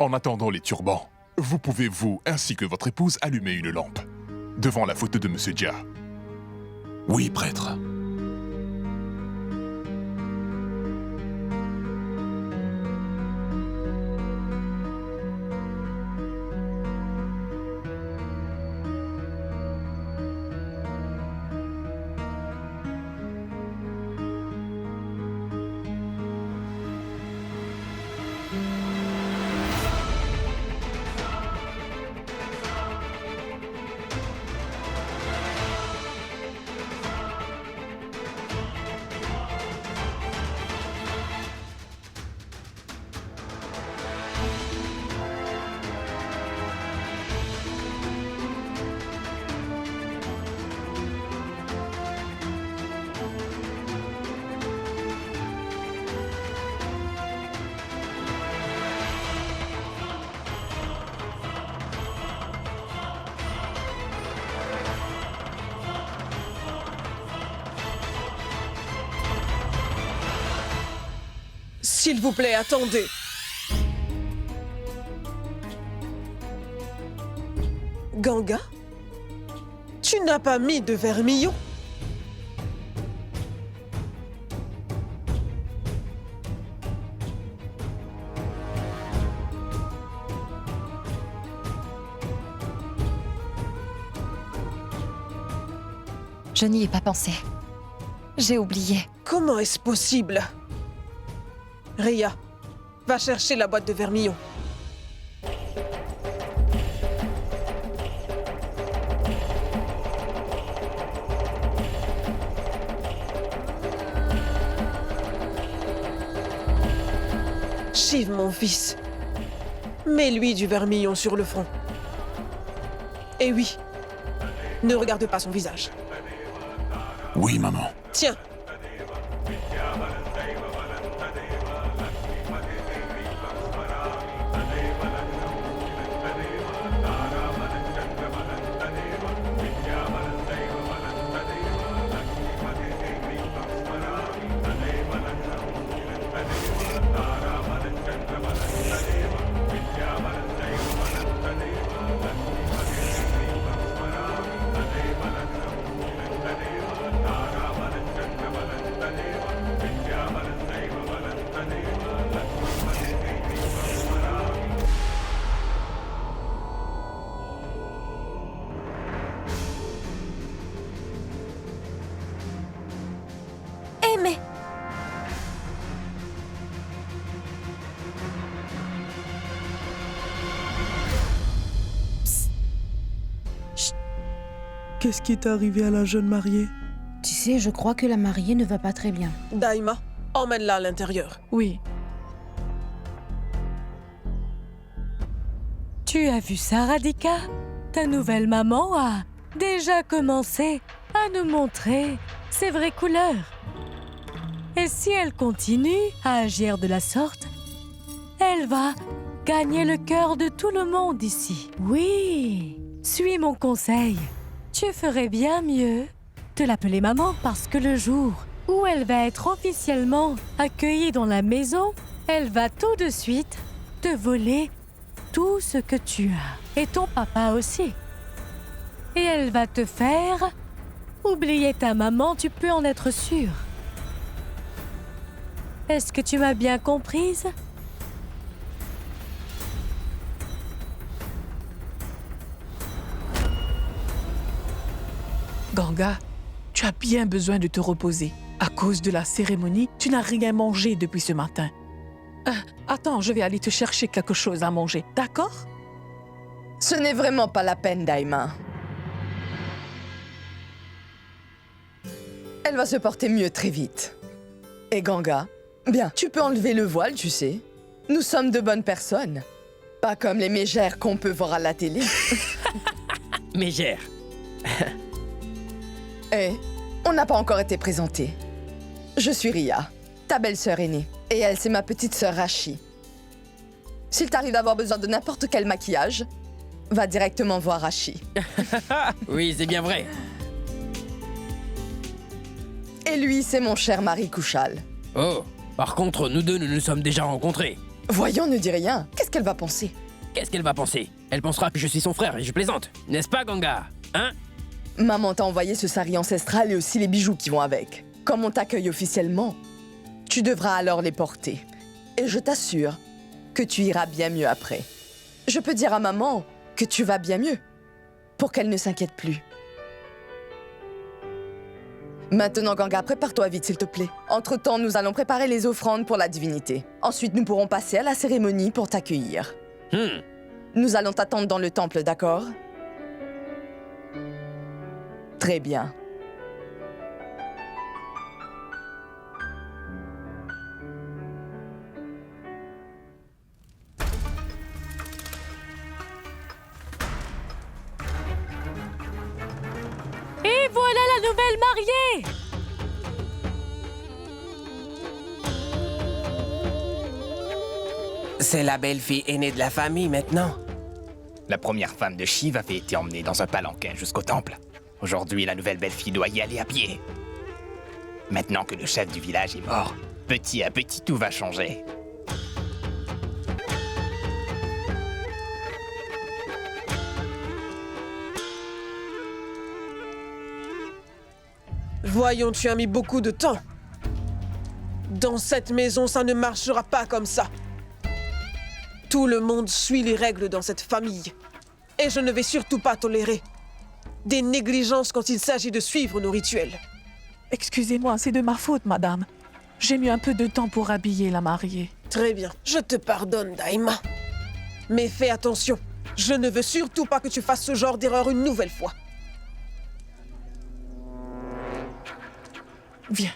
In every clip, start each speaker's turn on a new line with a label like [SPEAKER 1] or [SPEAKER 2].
[SPEAKER 1] En attendant les turbans, vous pouvez, vous ainsi que votre épouse, allumer une lampe devant la photo de Monsieur Jia.
[SPEAKER 2] Oui, prêtre.
[SPEAKER 3] S'il vous plaît, attendez. Ganga? Tu n'as pas mis de vermillon?
[SPEAKER 4] Je n'y ai pas pensé. J'ai oublié.
[SPEAKER 3] Comment est-ce possible? Ria, va chercher la boîte de vermillon. Shiv, mon fils, mets-lui du vermillon sur le front. Et oui, ne regarde pas son visage.
[SPEAKER 2] Oui, maman.
[SPEAKER 3] Tiens.
[SPEAKER 4] Mais...
[SPEAKER 5] Qu'est-ce qui est arrivé à la jeune mariée?
[SPEAKER 6] Tu sais, je crois que la mariée ne va pas très bien.
[SPEAKER 3] Daima, emmène-la à l'intérieur.
[SPEAKER 7] Oui. Tu as vu ça, Radhika? Ta nouvelle maman a déjà commencé à nous montrer ses vraies couleurs. Et si elle continue à agir de la sorte, elle va gagner le cœur de tout le monde ici. Oui, suis mon conseil. Tu ferais bien mieux de l'appeler maman parce que le jour où elle va être officiellement accueillie dans la maison, elle va tout de suite te voler tout ce que tu as. Et ton papa aussi. Et elle va te faire oublier ta maman, tu peux en être sûr. Est-ce que tu m'as bien comprise?
[SPEAKER 5] Ganga, tu as bien besoin de te reposer. À cause de la cérémonie, tu n'as rien mangé depuis ce matin. Attends, je vais aller te chercher quelque chose à manger, d'accord?
[SPEAKER 8] Ce n'est vraiment pas la peine, Daima. Elle va se porter mieux très vite. Et Ganga, bien, tu peux enlever le voile, tu sais. Nous sommes de bonnes personnes. Pas comme les mégères qu'on peut voir à la télé.
[SPEAKER 9] Mégère.
[SPEAKER 8] Eh, on n'a pas encore été présentés. Je suis Ria, ta belle-sœur aînée. Et elle, c'est ma petite sœur Rashi. S'il t'arrive d'avoir besoin de n'importe quel maquillage, va directement voir Rashi.
[SPEAKER 9] Oui, c'est bien vrai.
[SPEAKER 8] Et lui, c'est mon cher mari Kushal.
[SPEAKER 9] Oh, par contre, nous deux, nous nous sommes déjà rencontrés.
[SPEAKER 8] Voyons, ne dis rien. Qu'est-ce qu'est-ce qu'elle va penser?
[SPEAKER 9] Qu'est-ce qu'elle va penser? Elle pensera que je suis son frère et je plaisante. N'est-ce pas, Ganga? Hein?
[SPEAKER 8] Maman t'a envoyé ce sari ancestral et aussi les bijoux qui vont avec. Comme on t'accueille officiellement, tu devras alors les porter. Et je t'assure que tu iras bien mieux après. Je peux dire à maman que tu vas bien mieux, pour qu'elle ne s'inquiète plus. Maintenant, Ganga, prépare-toi vite, s'il te plaît. Entre-temps, nous allons préparer les offrandes pour la divinité. Ensuite, nous pourrons passer à la cérémonie pour t'accueillir. Nous allons t'attendre dans le temple, d'accord? Très bien.
[SPEAKER 7] Et voilà la nouvelle mariée!
[SPEAKER 10] C'est la belle-fille aînée de la famille maintenant.
[SPEAKER 11] La première femme de Shiv avait été emmenée dans un palanquin jusqu'au temple. Aujourd'hui, la nouvelle belle-fille doit y aller à pied. Maintenant que le chef du village est mort, petit à petit, tout va changer.
[SPEAKER 3] Voyons, tu as mis beaucoup de temps. Dans cette maison, ça ne marchera pas comme ça. Tout le monde suit les règles dans cette famille. Et je ne vais surtout pas tolérer des négligences quand il s'agit de suivre nos rituels.
[SPEAKER 5] Excusez-moi, c'est de ma faute, madame. J'ai mis un peu de temps pour habiller la mariée.
[SPEAKER 3] Très bien, je te pardonne, Daima. Mais fais attention, je ne veux surtout pas que tu fasses ce genre d'erreur une nouvelle fois.
[SPEAKER 5] Viens.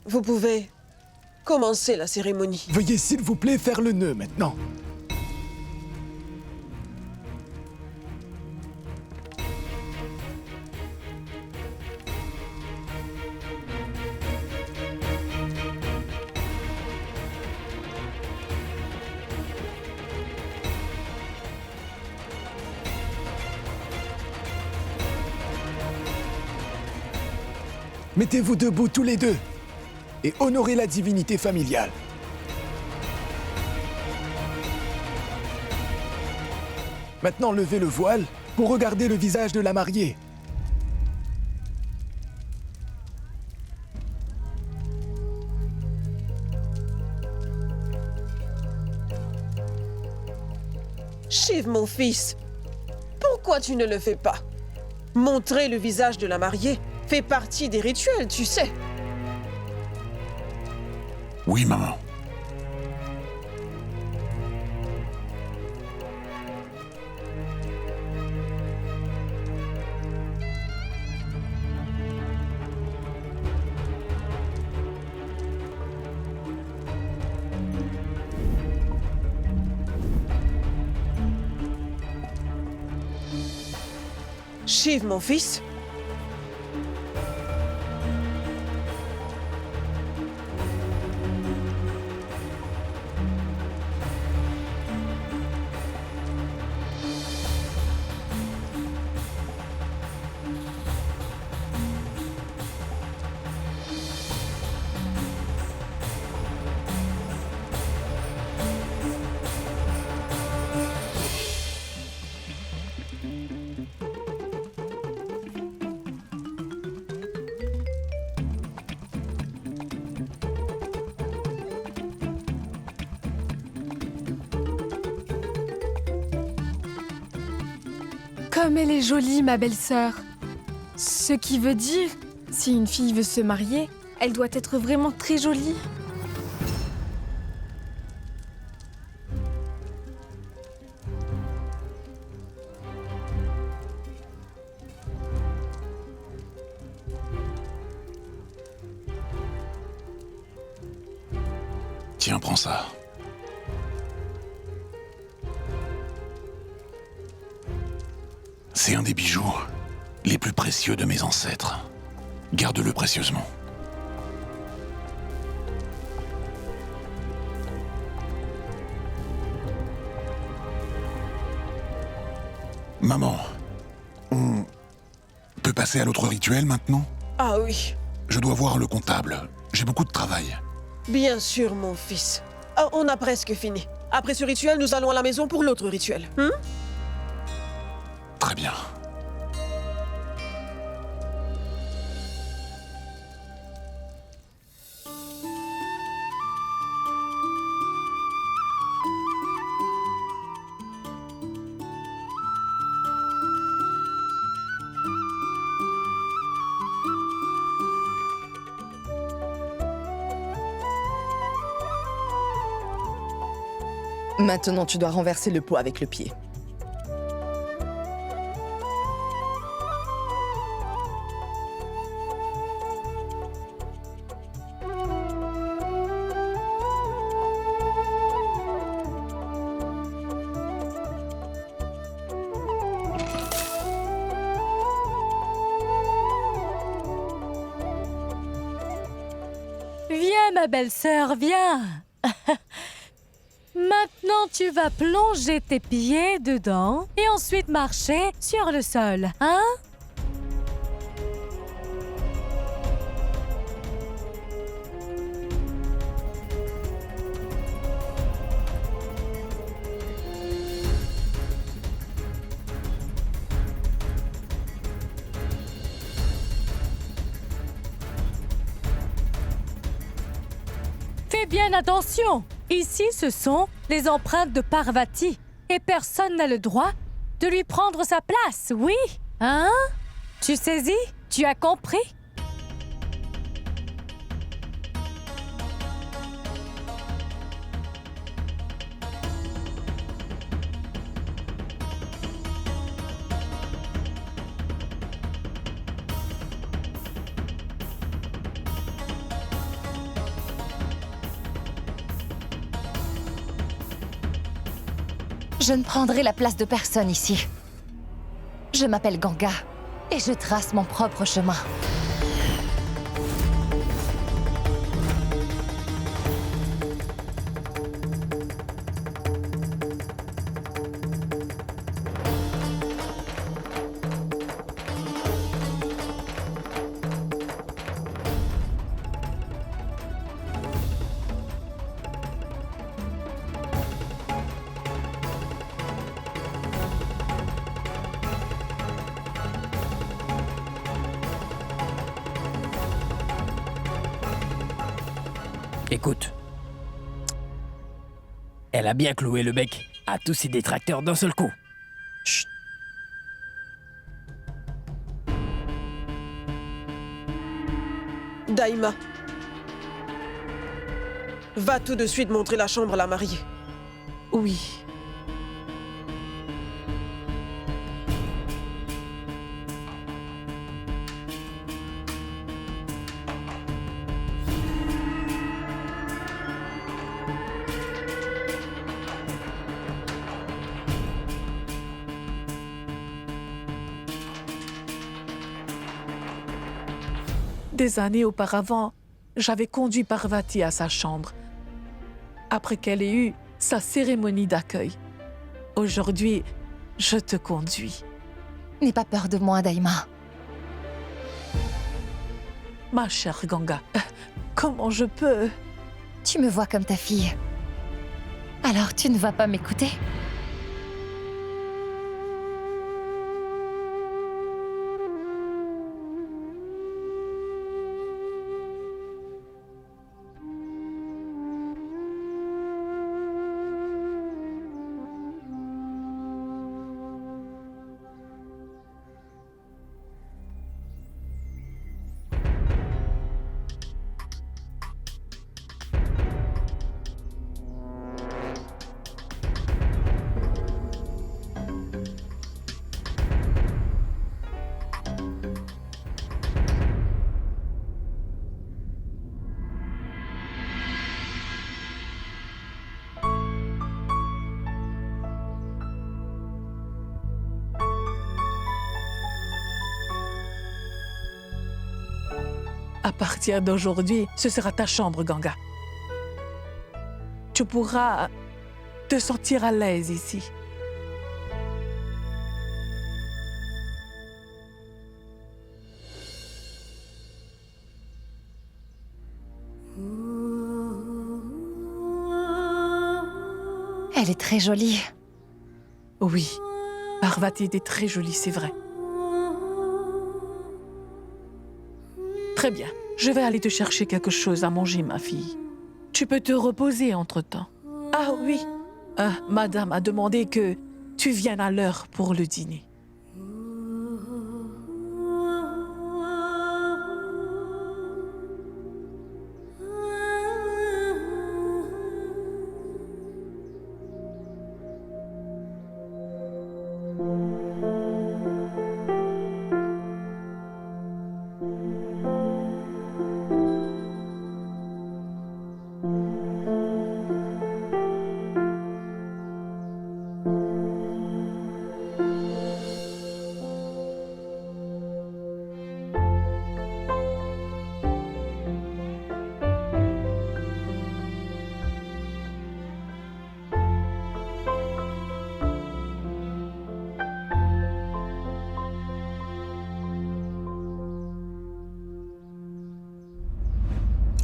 [SPEAKER 3] Vous pouvez commencer la cérémonie.
[SPEAKER 2] Veuillez s'il vous plaît faire le nœud maintenant. Mettez-vous debout tous les deux et honorez la divinité familiale. Maintenant, levez le voile pour regarder le visage de la mariée.
[SPEAKER 3] Shiv, mon fils, pourquoi tu ne le fais pas? Montrer le visage de la mariée fait partie des rituels, tu sais.
[SPEAKER 2] Oui, maman.
[SPEAKER 3] Shiv, mon fils.
[SPEAKER 12] Comme elle est jolie, ma belle-sœur. Ce qui veut dire, si une fille veut se marier, elle doit être vraiment très jolie.
[SPEAKER 2] Tiens, prends ça. C'est un des bijoux les plus précieux de mes ancêtres. Garde-le précieusement.
[SPEAKER 13] Maman, on peut passer à l'autre rituel maintenant?
[SPEAKER 3] Ah oui,
[SPEAKER 13] Je dois voir le comptable. J'ai beaucoup de travail.
[SPEAKER 3] bien sûr, mon fils. Ah, on a presque fini. Après ce rituel, nous allons à la maison pour l'autre rituel.
[SPEAKER 13] Très bien.
[SPEAKER 8] Maintenant, tu dois renverser le pot avec le pied.
[SPEAKER 7] Viens, ma belle-sœur, viens. Maintenant, tu vas plonger tes pieds dedans et ensuite marcher sur le sol, hein? Fais bien attention. Ici, ce sont les empreintes de Parvati. Et personne n'a le droit de lui prendre sa place, oui? Hein? Tu saisis? Tu as compris?
[SPEAKER 4] Je ne prendrai la place de personne ici. Je m'appelle Ganga et je trace mon propre chemin.
[SPEAKER 9] Écoute. Elle a bien cloué le bec à tous ses détracteurs d'un seul coup. Chut.
[SPEAKER 3] Daima. Va tout de suite montrer la chambre à la mariée.
[SPEAKER 5] Oui. Des années auparavant, j'avais conduit Parvati à sa chambre, après qu'elle ait eu sa cérémonie d'accueil. Aujourd'hui, je te conduis.
[SPEAKER 4] N'aie pas peur de moi, Daima.
[SPEAKER 5] Ma chère Ganga, comment je peux...
[SPEAKER 4] Tu me vois comme ta fille. Alors tu ne vas pas m'écouter?
[SPEAKER 5] À partir d'aujourd'hui, ce sera ta chambre, Ganga. Tu pourras te sentir à l'aise ici.
[SPEAKER 4] Elle est très jolie.
[SPEAKER 5] Oui, Parvati était très jolie, c'est vrai. Très bien, je vais aller te chercher quelque chose à manger, ma fille. Tu peux te reposer entre-temps. Ah oui, madame a demandé que tu viennes à l'heure pour le dîner.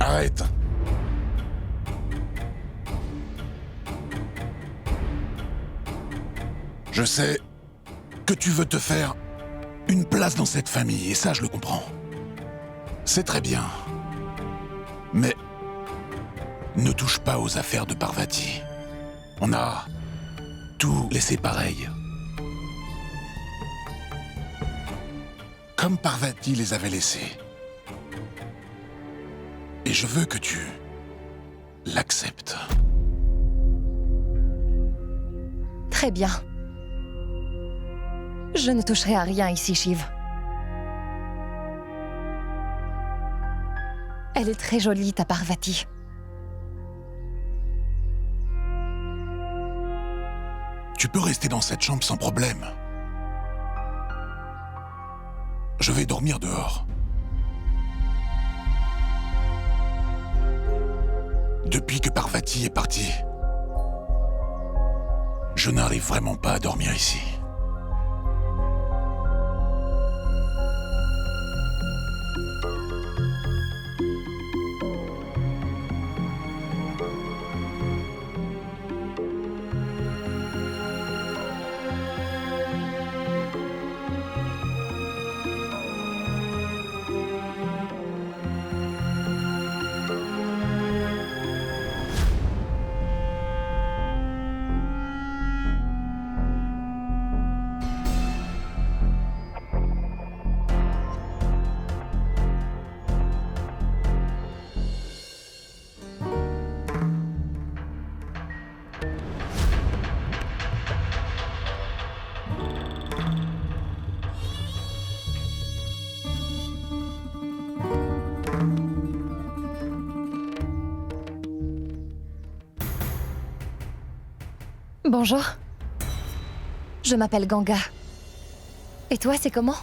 [SPEAKER 13] Arrête. Je sais que tu veux te faire une place dans cette famille, et ça, je le comprends. C'est très bien. Mais ne touche pas aux affaires de Parvati. On a tout laissé pareil. Comme Parvati les avait laissés. Et je veux que tu l'acceptes.
[SPEAKER 4] Très bien. Je ne toucherai à rien ici, Shiv. Elle est très jolie, ta Parvati.
[SPEAKER 13] Tu peux rester dans cette chambre sans problème. Je vais dormir dehors. Depuis que Parvati est partie, je n'arrive vraiment pas à dormir ici.
[SPEAKER 4] Bonjour. Je m'appelle Ganga. Et toi, c'est comment?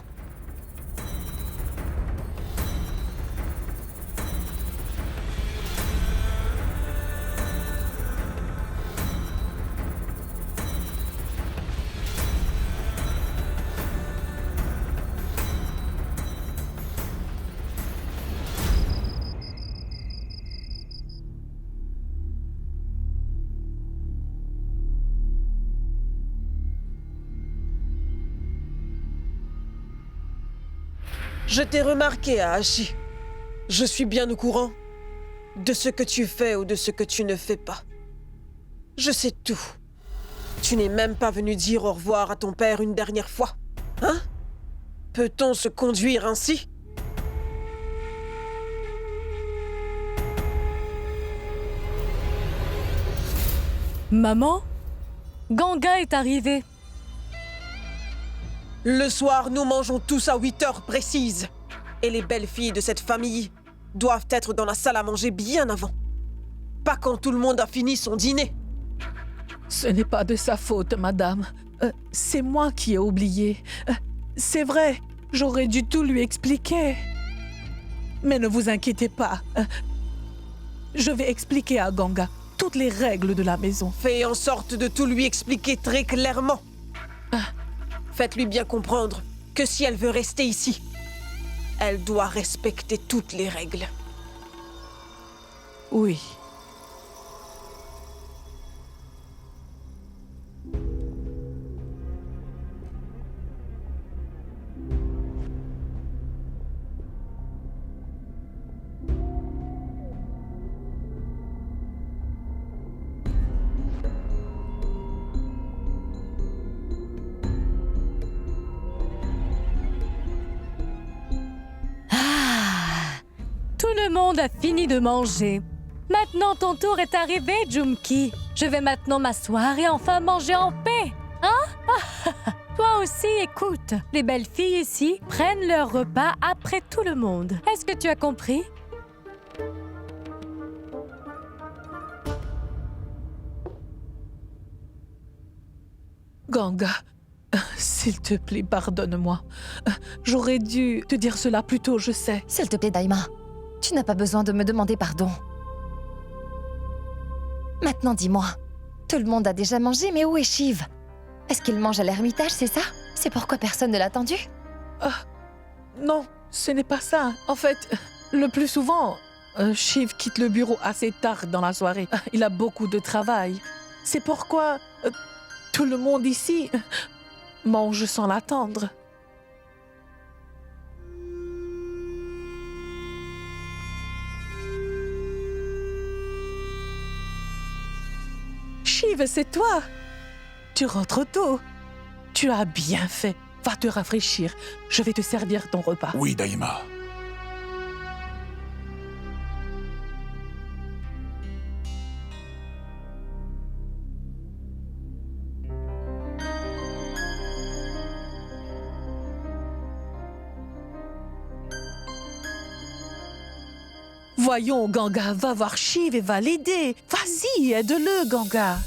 [SPEAKER 3] Je t'ai remarqué, Aashi. Je suis bien au courant de ce que tu fais ou de ce que tu ne fais pas. Je sais tout. Tu n'es même pas venu dire au revoir à ton père une dernière fois. Hein? Peut-on se conduire ainsi?
[SPEAKER 7] Maman, Ganga est arrivée.
[SPEAKER 3] Le soir, nous mangeons tous à 8 heures précises. Et les belles filles de cette famille doivent être dans la salle à manger bien avant. Pas quand tout le monde a fini son dîner.
[SPEAKER 5] Ce n'est pas de sa faute, madame. C'est moi qui ai oublié. C'est vrai, j'aurais dû tout lui expliquer. Mais ne vous inquiétez pas. Je vais expliquer à Ganga toutes les règles de la maison.
[SPEAKER 3] Fais en sorte de tout lui expliquer très clairement. Faites-lui bien comprendre que si elle veut rester ici, elle doit respecter toutes les règles.
[SPEAKER 5] Oui.
[SPEAKER 7] monde a fini de manger. Maintenant, ton tour est arrivé, Jumki. Je vais maintenant m'asseoir et enfin manger en paix. Hein? Toi aussi, écoute. Les belles filles ici prennent leur repas après tout le monde. Est-ce que tu as compris?
[SPEAKER 5] Ganga, s'il te plaît, pardonne-moi. J'aurais dû te dire cela plus tôt, je sais.
[SPEAKER 4] S'il te plaît, Daima, tu n'as pas besoin de me demander pardon. Maintenant, dis-moi, tout le monde a déjà mangé, mais où est Shiv? Est-ce qu'il mange à l'ermitage, c'est ça? C'est pourquoi personne ne l'a attendu?
[SPEAKER 5] Non, ce n'est pas ça. En fait, le plus souvent, Shiv quitte le bureau assez tard dans la soirée. Il a beaucoup de travail. C'est pourquoi tout le monde ici mange sans l'attendre. Shiv, c'est toi. Tu rentres tôt. Tu as bien fait. Va te rafraîchir. Je vais te servir ton repas.
[SPEAKER 13] Oui, Daima.
[SPEAKER 5] Voyons, Ganga, va voir Shiv et va l'aider. Vas-y, aide-le, Ganga.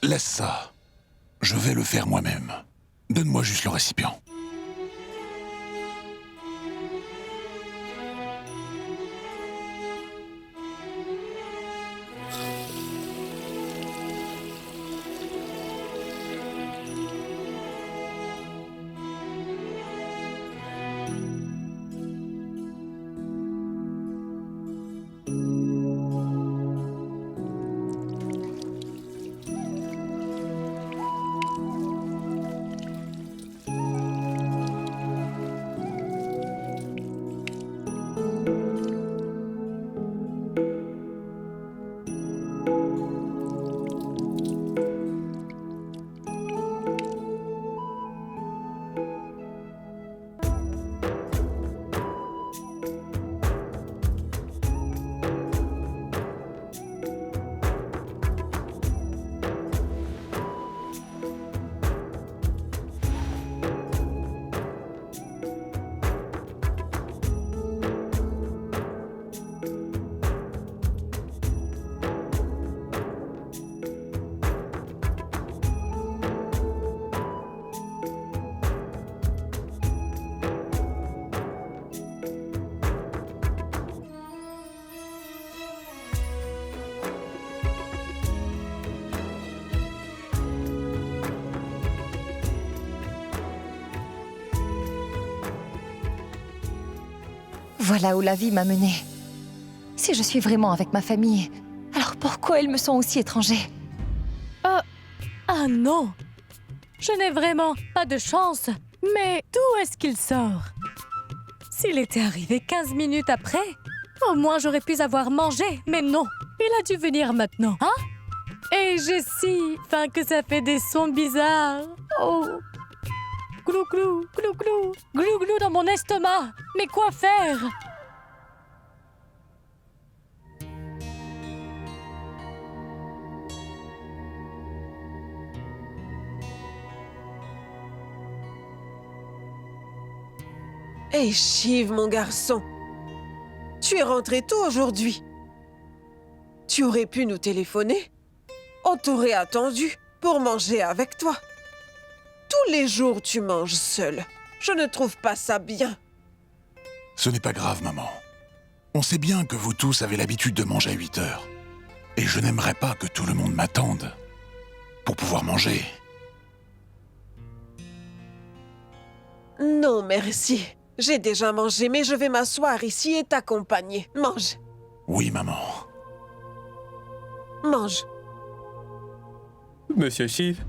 [SPEAKER 13] Laisse ça. Je vais le faire moi-même. Donne-moi juste le récipient.
[SPEAKER 4] Voilà où la vie m'a menée. Si je suis vraiment avec ma famille, alors pourquoi ils me sont aussi étrangers?
[SPEAKER 7] Ah non! Je n'ai vraiment pas de chance. Mais d'où est-ce qu'il sort? S'il était arrivé 15 minutes après, au moins j'aurais pu avoir mangé. Mais non, il a dû venir maintenant, hein? Et j'ai si faim que ça fait des sons bizarres. Oh! Glou glou, glou glou, glou glou dans mon estomac. Mais quoi faire?
[SPEAKER 3] Hey Shiv, mon garçon. Tu es rentré tôt aujourd'hui. Tu aurais pu nous téléphoner. On t'aurait attendu pour manger avec toi. Tous les jours, tu manges seul. Je ne trouve pas ça bien.
[SPEAKER 13] Ce n'est pas grave, maman. On sait bien que vous tous avez l'habitude de manger à 8 heures. Et je n'aimerais pas que tout le monde m'attende pour pouvoir manger.
[SPEAKER 3] Non, merci. J'ai déjà mangé, mais je vais m'asseoir ici et t'accompagner. Mange.
[SPEAKER 13] Oui, maman.
[SPEAKER 3] Mange.
[SPEAKER 14] Monsieur Shiv?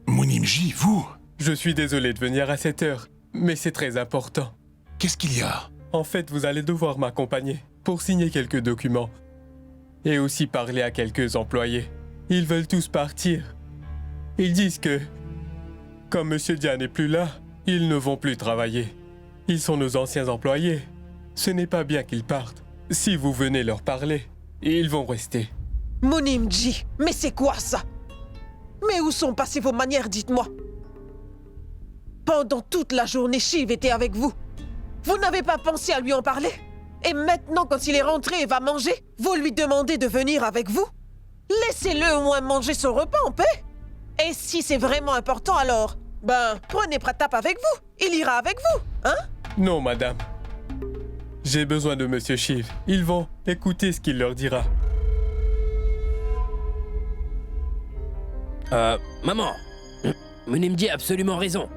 [SPEAKER 13] Munimji, vous?
[SPEAKER 14] Je suis désolé de venir à cette heure, mais c'est très important.
[SPEAKER 13] Qu'est-ce qu'il y a?
[SPEAKER 14] En fait, vous allez devoir m'accompagner pour signer quelques documents. Et aussi parler à quelques employés. Ils veulent tous partir. Ils disent que, comme Monsieur Dia n'est plus là, ils ne vont plus travailler. Ils sont nos anciens employés. Ce n'est pas bien qu'ils partent. Si vous venez leur parler, ils vont rester.
[SPEAKER 3] Munimji, mais c'est quoi ça? Mais où sont passées vos manières, dites-moi? Pendant toute la journée, Shiv était avec vous. Vous n'avez pas pensé à lui en parler? Et maintenant, quand il est rentré et va manger, vous lui demandez de venir avec vous? Laissez-le au moins manger son repas en paix. Et si c'est vraiment important, alors, prenez Pratap avec vous. Il ira avec vous, hein?
[SPEAKER 14] Non, madame. J'ai besoin de Monsieur Shiv. Ils vont écouter ce qu'il leur dira.
[SPEAKER 9] Maman, Munimji a absolument raison.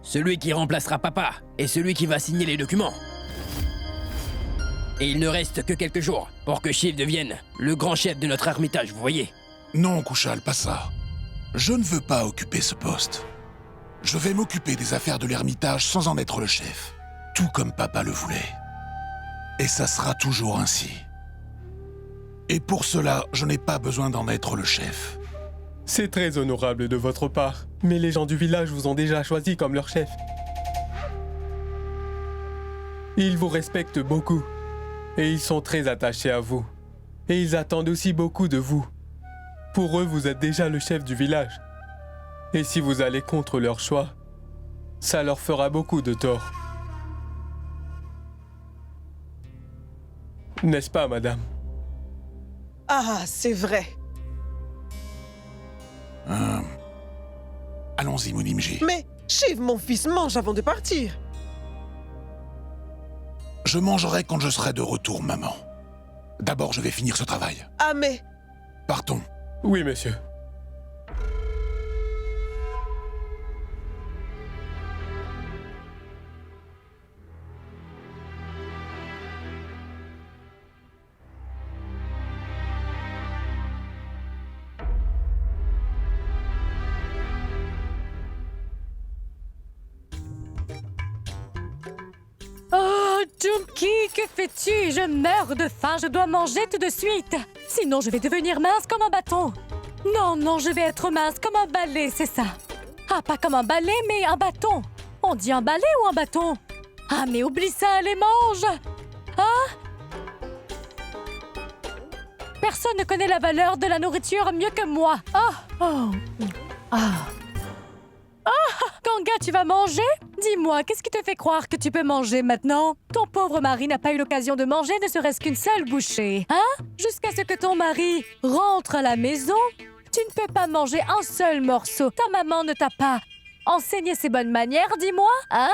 [SPEAKER 9] Celui qui remplacera papa est celui qui va signer les documents. Et il ne reste que quelques jours pour que Shiv devienne le grand chef de notre ermitage, vous voyez?
[SPEAKER 13] Non, Kushal, pas ça. Je ne veux pas occuper ce poste. Je vais m'occuper des affaires de l'ermitage sans en être le chef. Tout comme papa le voulait. Et ça sera toujours ainsi. Et pour cela, je n'ai pas besoin d'en être le chef.
[SPEAKER 14] C'est très honorable de votre part, mais les gens du village vous ont déjà choisi comme leur chef. Ils vous respectent beaucoup, et ils sont très attachés à vous. Et ils attendent aussi beaucoup de vous. Pour eux, vous êtes déjà le chef du village. Et si vous allez contre leur choix, ça leur fera beaucoup de tort. N'est-ce pas, madame?
[SPEAKER 3] Ah, c'est vrai.
[SPEAKER 13] Allons-y, Munimji.
[SPEAKER 3] Mais Shiv, mon fils, mange avant de partir.
[SPEAKER 13] Je mangerai quand je serai de retour, maman. D'abord, je vais finir ce travail.
[SPEAKER 3] Ah, mais...
[SPEAKER 13] Partons.
[SPEAKER 14] Oui, monsieur.
[SPEAKER 7] Oh, Junki, que fais-tu? Je meurs de faim, je dois manger tout de suite. Sinon, je vais devenir mince comme un bâton. Non, non, je vais être mince comme un balai, c'est ça. Ah, pas comme un balai, mais un bâton. On dit un balai ou un bâton? Ah, mais oublie ça, les mange. Ah? Personne ne connaît la valeur de la nourriture mieux que moi. Ganga, tu vas manger? Dis-moi, qu'est-ce qui te fait croire que tu peux manger maintenant? Ton pauvre mari n'a pas eu l'occasion de manger ne serait-ce qu'une seule bouchée, hein? Jusqu'à ce que ton mari rentre à la maison, tu ne peux pas manger un seul morceau. Ta maman ne t'a pas enseigné ses bonnes manières, dis-moi, hein?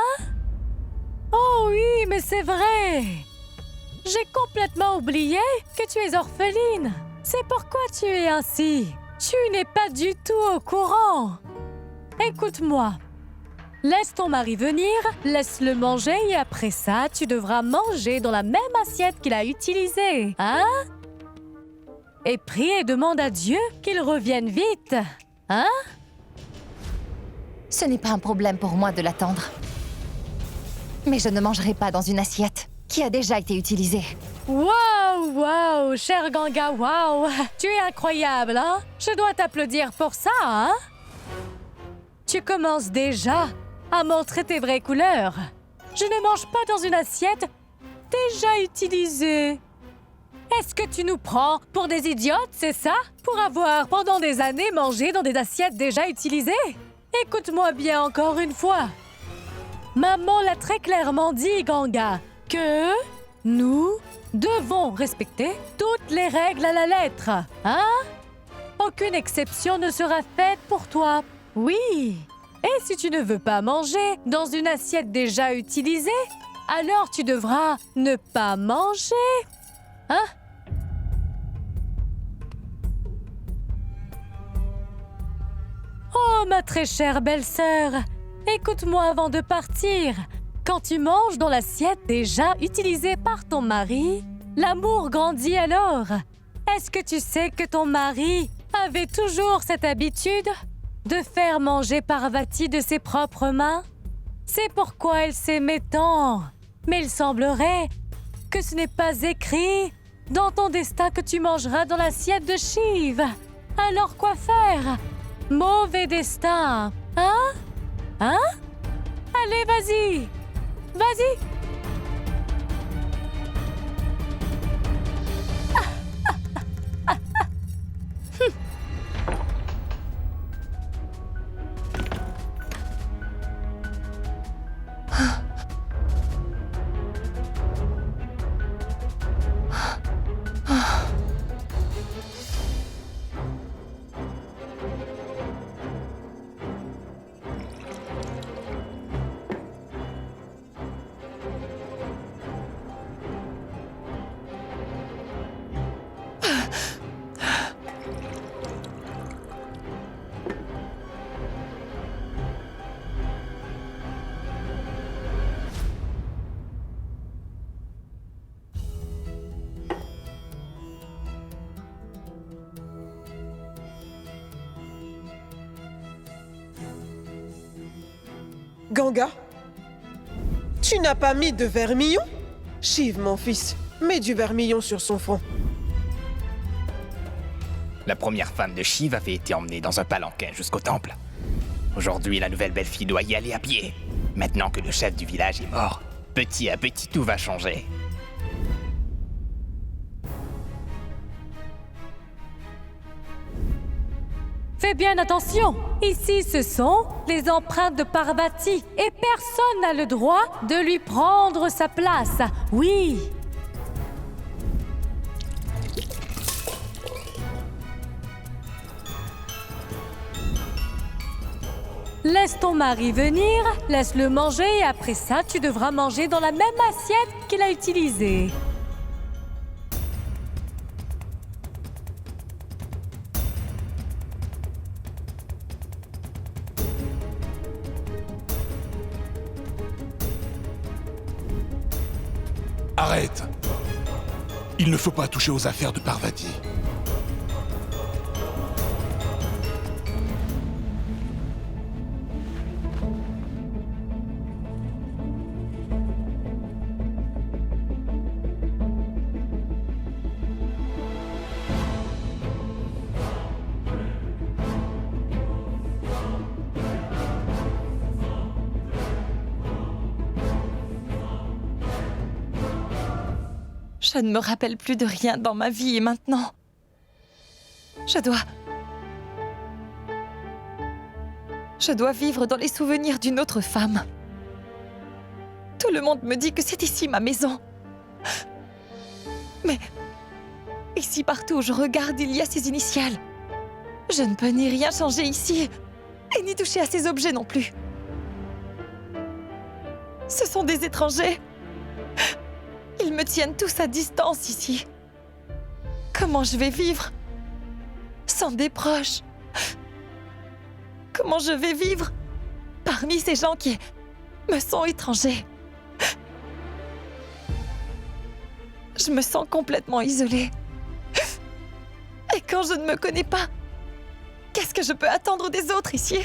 [SPEAKER 7] Oh oui, mais c'est vrai! J'ai complètement oublié que tu es orpheline. C'est pourquoi tu es ainsi. Tu n'es pas du tout au courant. Écoute-moi. Laisse ton mari venir, laisse-le manger et après ça, tu devras manger dans la même assiette qu'il a utilisée, hein? Et prie et demande à Dieu qu'il revienne vite, hein?
[SPEAKER 4] Ce n'est pas un problème pour moi de l'attendre. Mais je ne mangerai pas dans une assiette qui a déjà été utilisée.
[SPEAKER 7] Waouh, waouh, cher Ganga, waouh! Tu es incroyable, hein? Je dois t'applaudir pour ça, hein? Tu commences déjà à montrer tes vraies couleurs. Je ne mange pas dans une assiette déjà utilisée. Est-ce que tu nous prends pour des idiotes, c'est ça? Pour avoir pendant des années mangé dans des assiettes déjà utilisées? Écoute-moi bien encore une fois. Maman l'a très clairement dit, Ganga, que nous devons respecter toutes les règles à la lettre. Hein? Aucune exception ne sera faite pour toi. Oui. Et si tu ne veux pas manger dans une assiette déjà utilisée, alors tu devras ne pas manger. Hein? Oh, ma très chère belle-sœur, écoute-moi avant de partir. Quand tu manges dans l'assiette déjà utilisée par ton mari, l'amour grandit alors. Est-ce que tu sais que ton mari avait toujours cette habitude de faire manger Parvati de ses propres mains? C'est pourquoi elle s'aimait tant. Mais il semblerait que ce n'est pas écrit dans ton destin que tu mangeras dans l'assiette de Shiv. Alors quoi faire? Mauvais destin, hein? Hein? Allez, vas-y! Vas-y!
[SPEAKER 3] Ganga, tu n'as pas mis de vermillon? Shiv, mon fils, mets du vermillon sur son front.
[SPEAKER 11] La première femme de Shiv avait été emmenée dans un palanquin jusqu'au temple. Aujourd'hui, la nouvelle belle-fille doit y aller à pied. Maintenant que le chef du village est mort, petit à petit, tout va changer.
[SPEAKER 7] Fais bien attention. Ici, ce sont les empreintes de Parvati et personne n'a le droit de lui prendre sa place. Oui. Laisse ton mari venir, laisse-le manger et après ça, tu devras manger dans la même assiette qu'il a utilisée.
[SPEAKER 13] Arrête! Il ne faut pas toucher aux affaires de Parvati.
[SPEAKER 4] Je ne me rappelle plus de rien dans ma vie et maintenant, je dois vivre dans les souvenirs d'une autre femme. Tout le monde me dit que c'est ici ma maison. Mais ici, partout où je regarde, il y a ces initiales. Je ne peux ni rien changer ici, et ni toucher à ces objets non plus. Ce sont des étrangers. Ils me tiennent tous à distance ici. Comment je vais vivre sans des proches? Comment je vais vivre parmi ces gens qui me sont étrangers? Je me sens complètement isolée. Et quand je ne me connais pas, qu'est-ce que je peux attendre des autres ici?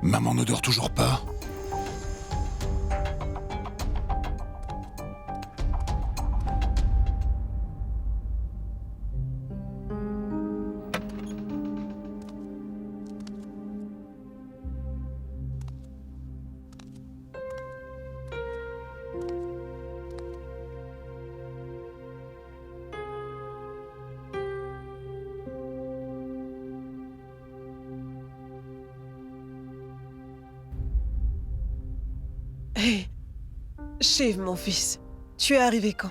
[SPEAKER 13] Maman ne dort toujours pas?
[SPEAKER 3] Hé, Shiv, mon fils, tu es arrivé quand?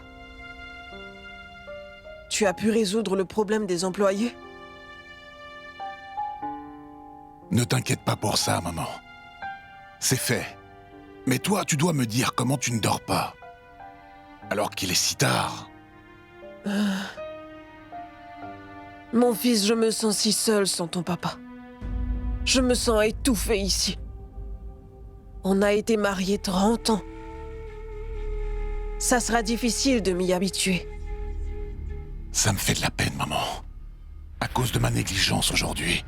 [SPEAKER 3] Tu as pu résoudre le problème des employés?
[SPEAKER 13] Ne t'inquiète pas pour ça, maman. C'est fait. Mais toi, tu dois me dire comment tu ne dors pas. Alors qu'il est si tard.
[SPEAKER 3] Mon fils, je me sens si seul sans ton papa. Je me sens étouffée ici. On a été mariés 30 ans. Ça sera difficile de m'y habituer.
[SPEAKER 13] Ça me fait de la peine, maman. À cause de ma négligence aujourd'hui.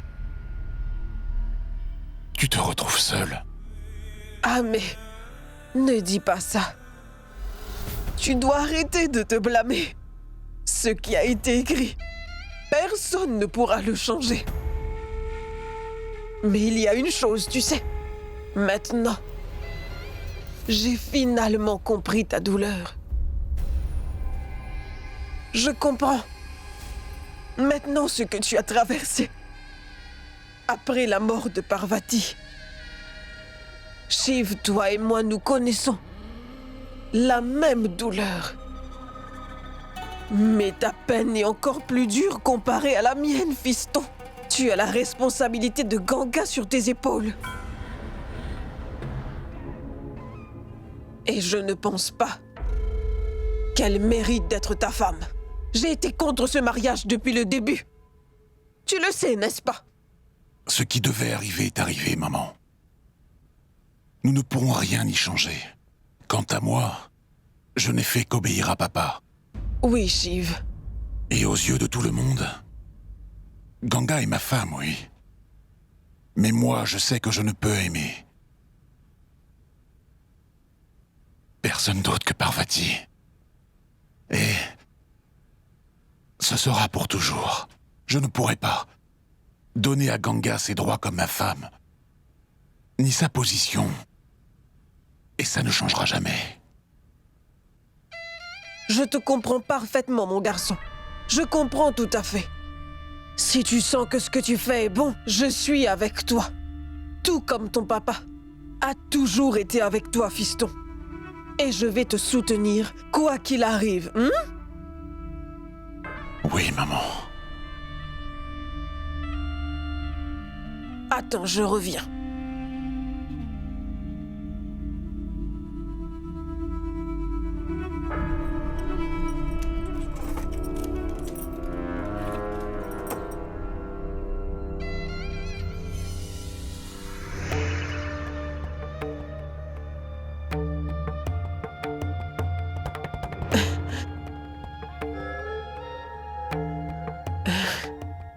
[SPEAKER 13] Tu te retrouves seule.
[SPEAKER 3] Ah mais, ne dis pas ça. Tu dois arrêter de te blâmer. Ce qui a été écrit, personne ne pourra le changer. Mais il y a une chose, tu sais. Maintenant, j'ai finalement compris ta douleur. Je comprends maintenant ce que tu as traversé. Après la mort de Parvati, Shiv, toi et moi, nous connaissons la même douleur. Mais ta peine est encore plus dure comparée à la mienne, fiston. Tu as la responsabilité de Ganga sur tes épaules. Et je ne pense pas qu'elle mérite d'être ta femme. J'ai été contre ce mariage depuis le début. Tu le sais, n'est-ce pas?
[SPEAKER 13] Ce qui devait arriver est arrivé, maman. Nous ne pourrons rien y changer. Quant à moi, je n'ai fait qu'obéir à papa.
[SPEAKER 3] Oui, Shiv.
[SPEAKER 13] Et aux yeux de tout le monde, Ganga est ma femme, oui. Mais moi, je sais que je ne peux aimer personne d'autre que Parvati. Et ce sera pour toujours. Je ne pourrai pas donner à Ganga ses droits comme ma femme, ni sa position. Et ça ne changera jamais.
[SPEAKER 3] Je te comprends parfaitement, mon garçon. Je comprends tout à fait. Si tu sens que ce que tu fais est bon, je suis avec toi. Tout comme ton papa a toujours été avec toi, fiston. Et je vais te soutenir, quoi qu'il arrive, hein?
[SPEAKER 13] Oui, maman.
[SPEAKER 3] Attends, je reviens.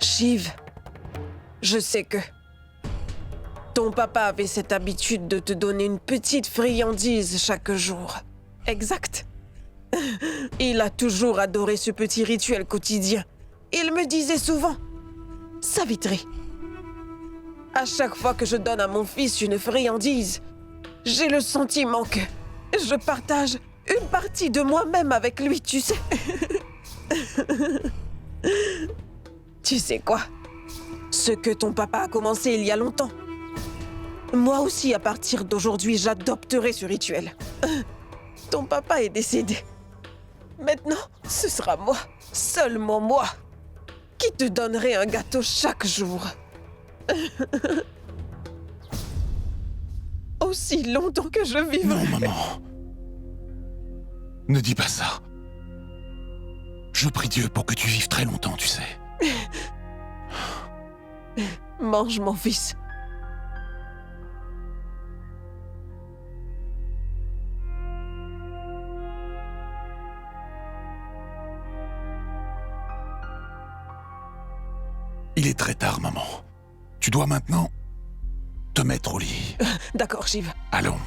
[SPEAKER 3] Shiv, je sais que ton papa avait cette habitude de te donner une petite friandise chaque jour. Exact. Il a toujours adoré ce petit rituel quotidien. Il me disait souvent, Savitri, à chaque fois que je donne à mon fils une friandise, j'ai le sentiment que je partage une partie de moi-même avec lui, tu sais. Tu sais quoi? Ce que ton papa a commencé il y a longtemps. Moi aussi, à partir d'aujourd'hui, j'adopterai ce rituel. Ton papa est décédé. Maintenant, ce sera moi, seulement moi, qui te donnerai un gâteau chaque jour. Aussi longtemps que je vivrai.
[SPEAKER 13] Non, maman. Ne dis pas ça. Je prie Dieu pour que tu vives très longtemps, tu sais.
[SPEAKER 3] Mange, mon fils.
[SPEAKER 13] Il est très tard, maman. Tu dois maintenant te mettre au lit.
[SPEAKER 3] D'accord, Shiv.
[SPEAKER 13] Allons.